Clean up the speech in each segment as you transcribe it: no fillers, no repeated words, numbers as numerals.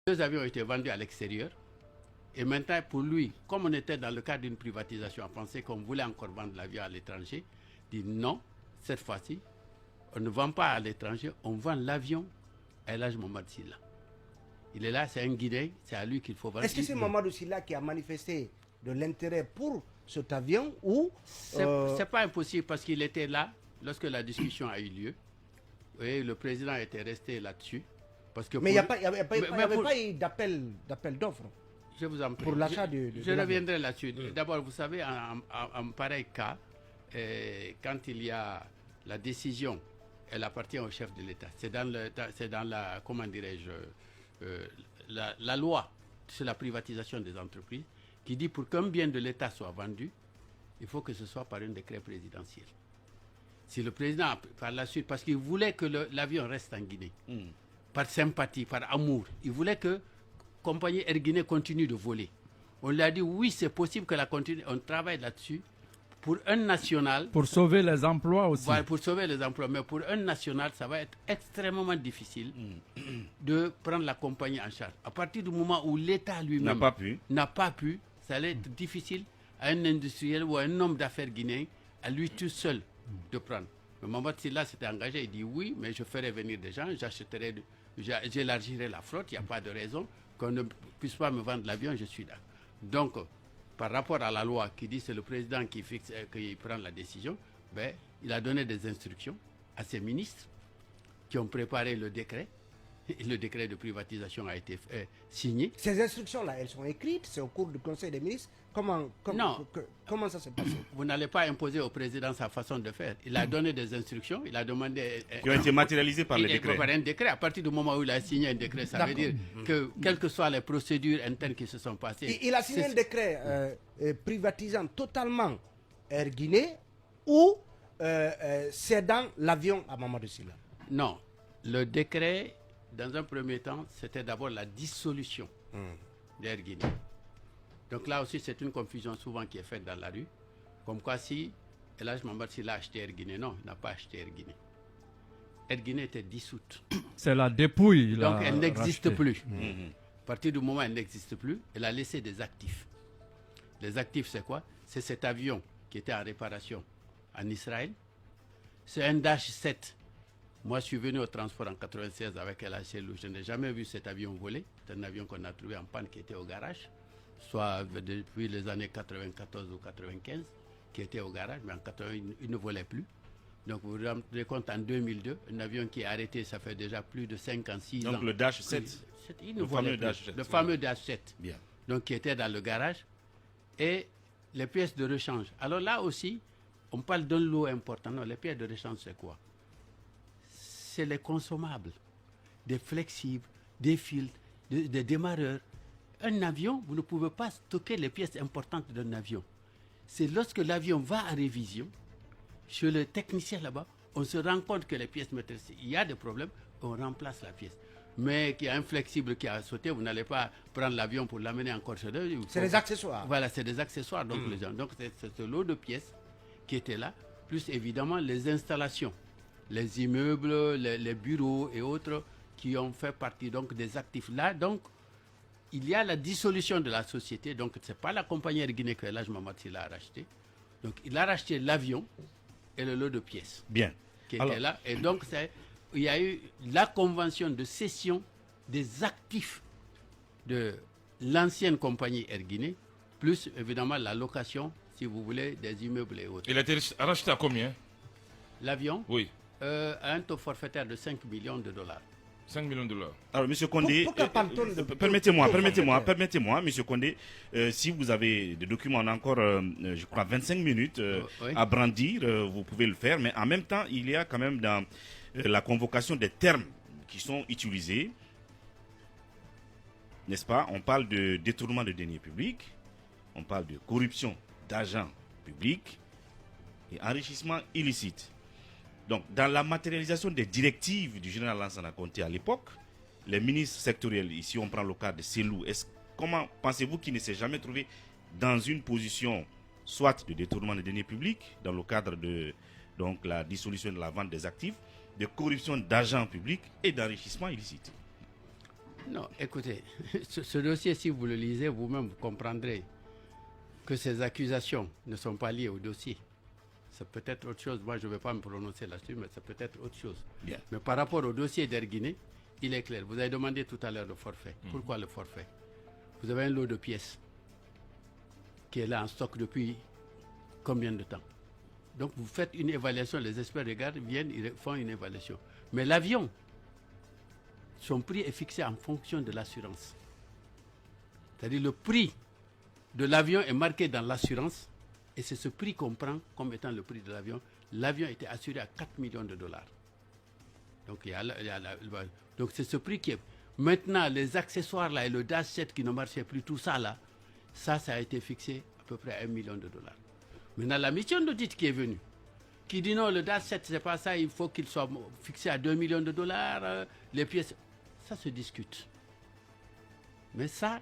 2 avions ont été vendus à l'extérieur. Et maintenant, pour lui, comme on était dans le cadre d'une privatisation, on pensait qu'on voulait encore vendre l'avion à l'étranger. Il dit non, cette fois-ci, on ne vend pas à l'étranger, on vend l'avion à El Hadj Mamadou Sylla. Il est là, c'est un Guinéen, c'est à lui qu'il faut vendre. Est-ce que c'est Mamadou Sylla qui a manifesté de l'intérêt pour cet avion ou c'est pas impossible parce qu'il était là lorsque la discussion a eu lieu. Et le président était resté là-dessus. Parce que mais il n'y avait pas eu d'appel d'offres. Je vous en prie. Pour l'achat je reviendrai là-dessus. D'abord, vous savez, en pareil cas, quand il y a la décision, elle appartient au chef de l'État. C'est dans la, comment dirais-je, la loi sur la privatisation des entreprises qui dit pour qu'un bien de l'État soit vendu, il faut que ce soit par un décret présidentiel. Si le président, par la suite, parce qu'il voulait que l'avion reste en Guinée, par sympathie, par amour, il voulait que compagnie Air Guinée continue de voler. On lui a dit oui, c'est possible que la continue. On travaille là-dessus pour un national. Pour sauver les emplois aussi. Voilà, pour sauver les emplois. Mais pour un national, ça va être extrêmement difficile de prendre la compagnie en charge. À partir du moment où l'État lui-même n'a pas pu, ça allait être difficile à un industriel ou à un homme d'affaires guinéen, à lui tout seul, de prendre. Mais Mamadou Sylla s'était engagé, il dit oui, mais je ferai venir des gens, j'élargirai la flotte, il n'y a pas de raison qu'on ne puisse pas me vendre l'avion, je suis là. Donc, par rapport à la loi qui dit que c'est le président qui fixe, qui prend la décision, ben, il a donné des instructions à ses ministres qui ont préparé le décret. Le décret de privatisation a été signé. Ces instructions-là, elles sont écrites, c'est au cours du Conseil des ministres. Comment ça s'est passé? Vous n'allez pas imposer au président sa façon de faire. Il a donné des instructions, il a demandé... qui ont été matérialisées par le décret. Par un décret. À partir du moment où il a signé un décret, ça veut dire que, quelles que soient les procédures internes qui se sont passées... Il a signé un décret privatisant totalement Air Guinée ou cédant l'avion à Mamadou Sylla? Non. Le décret, dans un premier temps, c'était d'abord la dissolution d'Air Guinée. Donc là aussi, c'est une confusion souvent qui est faite dans la rue. Comme quoi, si El Hadj Mamadou Sylla a acheté Air Guinée, non, il n'a pas acheté Air Guinée. Air Guinée était dissoute. C'est la dépouille. Donc elle n'existe plus. À partir du moment où elle n'existe plus, elle a laissé des actifs. Les actifs, c'est quoi? C'est cet avion qui était en réparation en Israël. C'est un Dash 7. Moi, je suis venu au transport en 96 avec El Hadj Sellou. Je n'ai jamais vu cet avion voler. C'est un avion qu'on a trouvé en panne qui était au garage, soit depuis les années 94 ou 95, qui était au garage, mais en 80, il ne volait plus. Donc vous vous rendez compte, en 2002, un avion qui est arrêté, ça fait déjà plus de 56 ans. Donc le Dash 7, le fameux Dash 7, bien. Donc qui était dans le garage, et les pièces de rechange. Alors là aussi, on parle d'un lot important. Non, les pièces de rechange, c'est quoi? C'est les consommables, des flexibles, des filtres, des démarreurs. Un avion, vous ne pouvez pas stocker les pièces importantes d'un avion. C'est lorsque l'avion va à révision, chez le technicien là-bas, on se rend compte que les pièces maîtrisées, il y a des problèmes, on remplace la pièce. Mais qu'il y a un flexible qui a sauté, vous n'allez pas prendre l'avion pour l'amener encore chez eux. C'est des accessoires. Voilà, c'est des accessoires. Donc, les gens. Donc c'est ce lot de pièces qui était là, plus évidemment les installations, les immeubles, les bureaux et autres qui ont fait partie donc des actifs là. Donc, il y a la dissolution de la société. Donc, ce n'est pas la compagnie Air Guinée que El Hadj Mamadou Sylla a racheté. Donc, il a racheté l'avion et le lot de pièces. Bien. Qui était là. Et donc, il y a eu la convention de cession des actifs de l'ancienne compagnie Air Guinée, plus évidemment la location, si vous voulez, des immeubles et autres. Il a été racheté à combien? L'avion? Oui. À un taux forfaitaire de 5 millions de dollars. 5 millions de dollars. Alors, M. Condé, permettez-moi, M. Condé, si vous avez des documents, on a encore, je crois, 25 minutes à brandir, vous pouvez le faire, mais en même temps, il y a quand même dans la convocation des termes qui sont utilisés, n'est-ce pas? On parle de détournement de deniers publics, on parle de corruption d'agents publics et enrichissement illicite. Donc, dans la matérialisation des directives du général Lansana Conté à l'époque, les ministres sectoriels, ici on prend le cas de Sellou, comment pensez-vous qu'il ne s'est jamais trouvé dans une position soit de détournement des deniers publics, dans le cadre de donc, la dissolution de la vente des actifs, de corruption d'agents publics et d'enrichissement illicite? Non, écoutez, ce dossier, si vous le lisez vous-même, vous comprendrez que ces accusations ne sont pas liées au dossier. C'est peut-être autre chose. Moi, je ne vais pas me prononcer là-dessus, mais c'est peut-être autre chose. Bien. Mais par rapport au dossier d'Air Guinée, il est clair. Vous avez demandé tout à l'heure le forfait. Pourquoi le forfait? Vous avez un lot de pièces qui est là en stock depuis combien de temps? Donc, vous faites une évaluation. Les experts regardent, viennent, ils font une évaluation. Mais l'avion, son prix est fixé en fonction de l'assurance. C'est-à-dire le prix de l'avion est marqué dans l'assurance et c'est ce prix qu'on prend comme étant le prix de l'avion. L'avion était assuré à 4 millions de dollars. Donc, donc c'est ce prix qui est... Maintenant, les accessoires là et le Dash 7 qui ne marchait plus, tout ça là, ça a été fixé à peu près à 1 million de dollars. Maintenant, la mission d'audit qui est venue, qui dit non, le Dash 7, c'est pas ça, il faut qu'il soit fixé à 2 millions de dollars, les pièces... Ça se discute. Mais ça,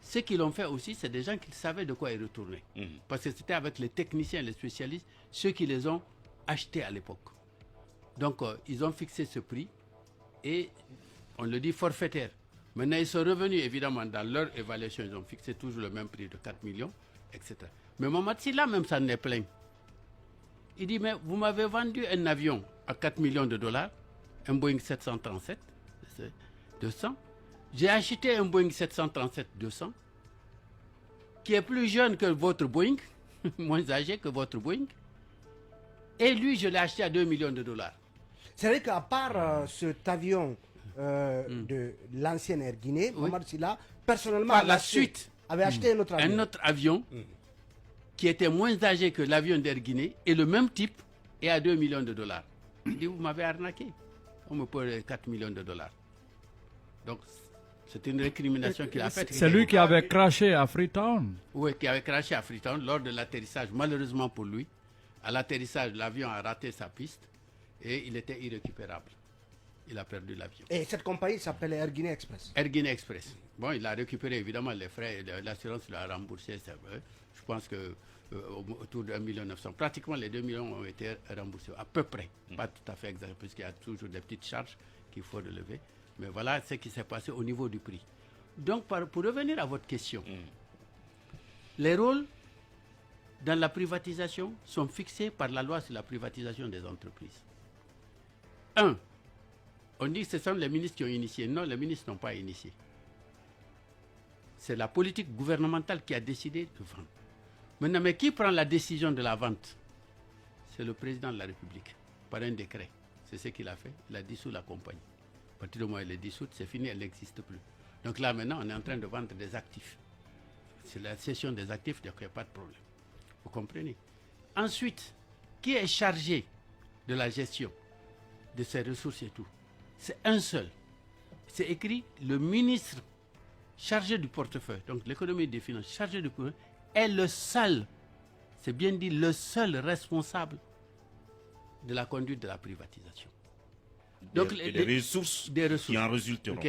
ceux qui l'ont fait aussi, c'est des gens qui savaient de quoi ils retournaient. Parce que c'était avec les techniciens, les spécialistes, ceux qui les ont achetés à l'époque. Donc, ils ont fixé ce prix et on le dit forfaitaire. Maintenant, ils sont revenus, évidemment, dans leur évaluation, ils ont fixé toujours le même prix de 4 millions, etc. Mais Mohamed Silla, même, ça en est plein. Il dit, mais vous m'avez vendu un avion à 4 millions de dollars, un Boeing 737, 200. J'ai acheté un Boeing 737-200 qui est plus jeune que votre Boeing, moins âgé que votre Boeing. Et lui, je l'ai acheté à 2 millions de dollars. C'est vrai qu'à part cet avion de l'ancienne Air Guinée, Mohamed Silla, personnellement, par la suite, avait acheté un autre avion. Un autre avion qui était moins âgé que l'avion d'Air Guinée et le même type et à 2 millions de dollars. Il dit, vous m'avez arnaqué. On me paye 4 millions de dollars. Donc, c'est une récrimination qu'il a faite. C'est lui qui avait craché à Freetown. Oui, qui avait craché à Freetown lors de l'atterrissage. Malheureusement pour lui, à l'atterrissage, l'avion a raté sa piste et il était irrécupérable. Il a perdu l'avion. Et cette compagnie s'appelait Air Guinée Express. Air Guinée Express. Bon, il a récupéré évidemment les frais, l'assurance l'a remboursé. Je pense que autour de 1,9 million. Pratiquement les 2 millions ont été remboursés, à peu près. Pas tout à fait exact, puisqu'il y a toujours des petites charges qu'il faut relever. Mais voilà ce qui s'est passé au niveau du prix. Donc, pour revenir à votre question, les rôles dans la privatisation sont fixés par la loi sur la privatisation des entreprises. On dit que ce sont les ministres qui ont initié. Non, les ministres n'ont pas initié. C'est la politique gouvernementale qui a décidé de vendre. Maintenant, mais qui prend la décision de la vente? C'est le président de la République, par un décret. C'est ce qu'il a fait. Il a dissous la compagnie. À partir du moment où elle est dissoute, c'est fini, elle n'existe plus. Donc là, maintenant, on est en train de vendre des actifs. C'est la cession des actifs, donc il n'y a pas de problème. Vous comprenez? Ensuite, qui est chargé de la gestion de ces ressources et tout? C'est un seul. C'est écrit, le ministre chargé du portefeuille, donc l'économie et des finances, chargé du portefeuille, est le seul, c'est bien dit, le seul responsable de la conduite de la privatisation. Donc, des ressources qui en résulteront.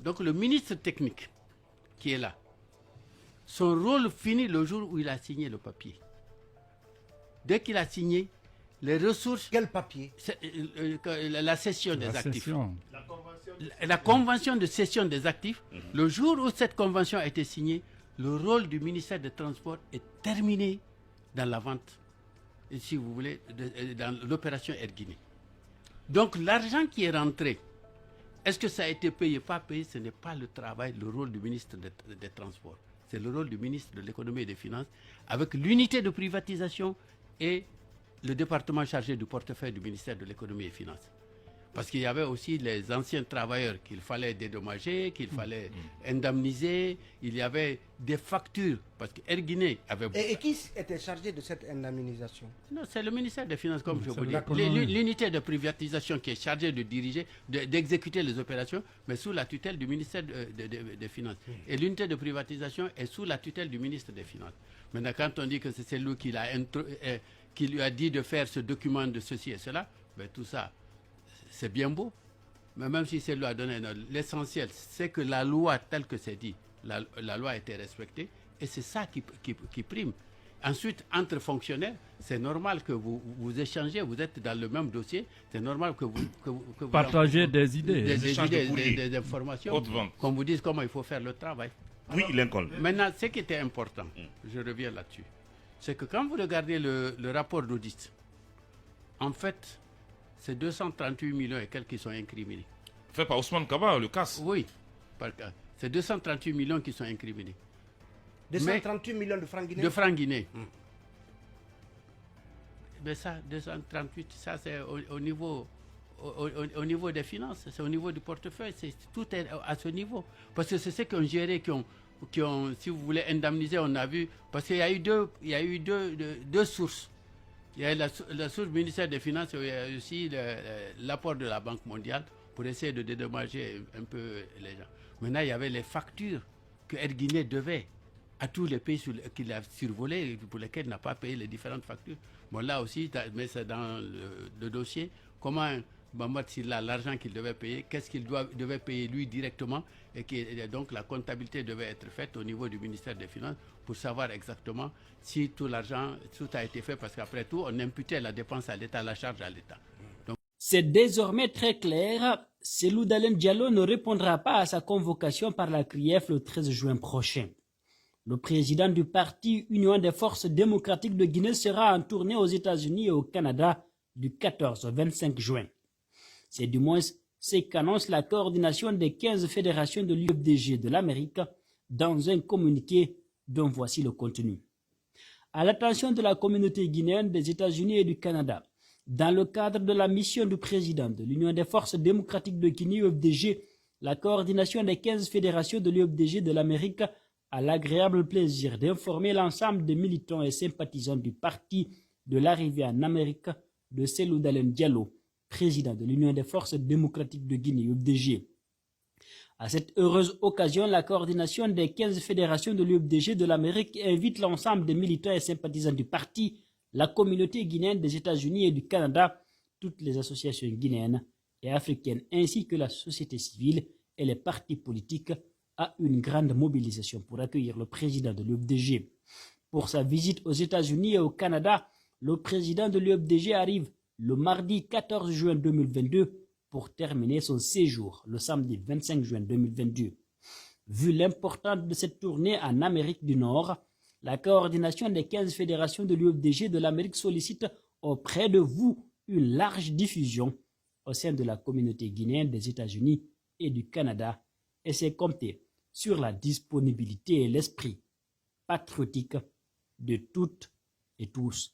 Donc le ministre technique qui est là, son rôle finit le jour où il a signé le papier. Dès qu'il a signé, les ressources... Quel papier? La cession des actifs. La convention de cession des actifs, le jour où cette convention a été signée, le rôle du ministère des Transports est terminé dans la vente, et si vous voulez, dans l'opération Air Guinée. Donc l'argent qui est rentré, est-ce que ça a été payé, pas payé? Ce n'est pas le travail, le rôle du ministre des Transports. C'est le rôle du ministre de l'Économie et des Finances, avec l'unité de privatisation et le département chargé du portefeuille du ministère de l'Économie et des Finances. Parce qu'il y avait aussi les anciens travailleurs qu'il fallait dédommager, qu'il fallait indemniser. Il y avait des factures, parce qu'Air Guinée avait... Et qui était chargé de cette indemnisation? Non, c'est le ministère des Finances, comme je vous dis. L'unité de privatisation qui est chargée de diriger, d'exécuter les opérations, mais sous la tutelle du ministère des Finances. Et l'unité de privatisation est sous la tutelle du ministre des Finances. Maintenant, quand on dit que c'est lui qui lui a dit de faire ce document de ceci et cela, ben, tout ça... C'est bien beau, mais même si c'est lui a donné l'essentiel, c'est que la loi telle que c'est dit, la loi a été respectée et c'est ça qui prime. Ensuite, entre fonctionnaires, c'est normal que vous échangez, vous êtes dans le même dossier, c'est normal que vous partagez des idées. Des informations, qu'on vous dise comment il faut faire le travail. Oui, Lincoln. Maintenant, ce qui était important, je reviens là-dessus, c'est que quand vous regardez le rapport d'audit, en fait, c'est 238 millions et quelques qui sont incriminés. Fait par Ousmane Kaba, le casse. Oui, c'est 238 millions qui sont incriminés. 238 millions de francs guinéens. De francs guinéens. Mais ça, 238, ça c'est au niveau des finances, c'est au niveau du portefeuille, tout est à ce niveau. Parce que c'est ceux qui ont géré, qui ont, si vous voulez, indemnisé, on a vu, parce qu'il y a eu deux sources. Il y a la source du ministère des Finances et il y a aussi l'apport de la Banque mondiale pour essayer de dédommager un peu les gens. Maintenant, il y avait les factures que Air Guinée devait à tous les pays qu'il a survolés et pour lesquels il n'a pas payé les différentes factures. Bon, là aussi, mais c'est dans le dossier, comment Bamad, s'il a l'argent qu'il devait payer, qu'est-ce qu'il devait payer lui directement et donc la comptabilité devait être faite au niveau du ministère des Finances pour savoir exactement si tout l'argent, tout a été fait parce qu'après tout, on imputait la dépense à l'État, la charge à l'État. C'est désormais très clair, Cellou Dalein Diallo ne répondra pas à sa convocation par la CRIEF le 13 juin prochain. Le président du parti Union des forces démocratiques de Guinée sera en tournée aux États-Unis et au Canada du 14 au 25 juin. C'est du moins ce qu'annonce la coordination des 15 fédérations de l'UFDG de l'Amérique dans un communiqué dont voici le contenu. À l'attention de la communauté guinéenne des États-Unis et du Canada, dans le cadre de la mission du président de l'Union des forces démocratiques de Guinée UFDG, la coordination des 15 fédérations de l'UFDG de l'Amérique a l'agréable plaisir d'informer l'ensemble des militants et sympathisants du parti de l'arrivée en Amérique de Cellou Dalein Diallo, président de l'Union des forces démocratiques de Guinée UFDG. À cette heureuse occasion, la coordination des 15 fédérations de l'UFDG de l'Amérique invite l'ensemble des militants et sympathisants du parti, la communauté guinéenne des États-Unis et du Canada, toutes les associations guinéennes et africaines, ainsi que la société civile et les partis politiques, à une grande mobilisation pour accueillir le président de l'UFDG. Pour sa visite aux États-Unis et au Canada, le président de l'UFDG arrive le mardi 14 juin 2022 pour terminer son séjour le samedi 25 juin 2022. Vu l'importance de cette tournée en Amérique du Nord, la coordination des 15 fédérations de l'UFDG de l'Amérique sollicite auprès de vous une large diffusion au sein de la communauté guinéenne des États-Unis et du Canada et c'est compter sur la disponibilité et l'esprit patriotique de toutes et tous.